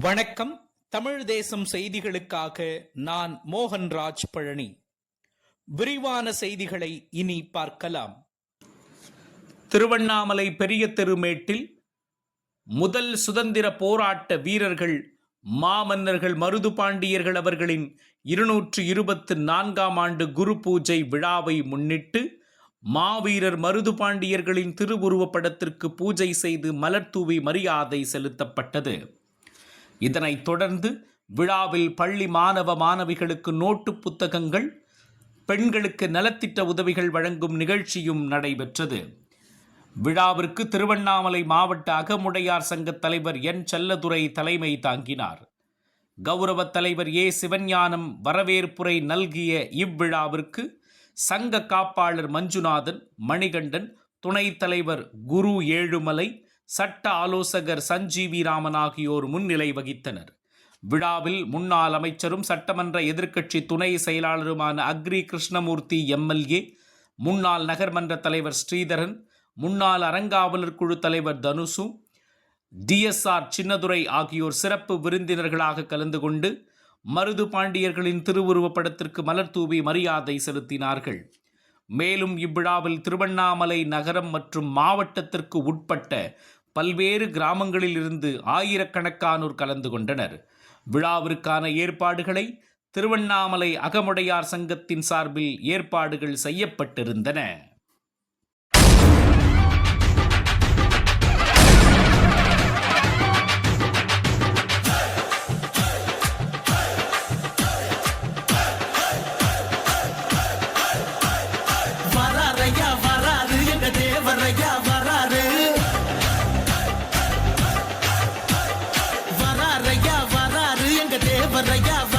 வணக்கம். தமிழ் தேசம் செய்திகளுக்காக நான் மோகன்ராஜ் பழனி. விரிவான செய்திகளை இனி பார்க்கலாம். திருவண்ணாமலை பெரிய தெருமேட்டில் முதல் சுதந்திர போராட்ட வீரர்கள் மாமன்னர்கள் மருது பாண்டியர்கள் அவர்களின் 224ஆம் ஆண்டு குரு பூஜை விழாவை முன்னிட்டு மாவீரர் மருது பாண்டியர்களின் திருவுருவப் படத்திற்கு பூஜை செய்து மலர் தூவி மரியாதை செலுத்தப்பட்டது. இதனைத் தொடர்ந்து விழாவில் பள்ளி மாணவ மாணவிகளுக்கு நோட்டு புத்தகங்கள், பெண்களுக்கு நலத்திட்ட உதவிகள் வழங்கும் நிகழ்ச்சியும் நடைபெற்றது. விழாவிற்கு திருவண்ணாமலை மாவட்ட அகமுடையார் சங்க தலைவர் என் செல்லதுரை தலைமை தாங்கினார். கௌரவ தலைவர் ஏ சிவஞானம் வரவேற்புரை நல்கிய இவ்விழாவிற்கு சங்க காப்பாளர் மஞ்சுநாதன், மணிகண்டன், துணைத் தலைவர் குரு ஏழுமலை, சட்ட ஆலோசகர் சஞ்சீவி ராமன் ஆகியோர் முன்னிலை வகித்தனர். விழாவில் முன்னாள் அமைச்சரும் சட்டமன்ற எதிர்க்கட்சி துணை செயலாளருமான அக்ரி கிருஷ்ணமூர்த்தி எம்எல்ஏ, முன்னாள் நகர்மன்ற தலைவர் ஸ்ரீதரன், முன்னாள் அறங்காவலர் குழு தலைவர் தனுசு, டிஎஸ்ஆர் சின்னதுரை ஆகியோர் சிறப்பு விருந்தினர்களாக கலந்து கொண்டு மருது பாண்டியர்களின் திருவுருவப் படத்திற்கு மலர் தூவி மரியாதை செலுத்தினார்கள். மேலும் இவ்விழாவில் திருவண்ணாமலை நகரம் மற்றும் மாவட்டத்திற்கு உட்பட்ட பல்வேறு கிராமங்களில் இருந்து ஆயிரக்கணக்கானோர் கலந்து கொண்டனர். விழாவிற்கான ஏற்பாடுகளை திருவண்ணாமலை அகமுடையார் சங்கத்தின் சார்பில் ஏற்பாடுகள் செய்யப்பட்டிருந்தன. வராரையா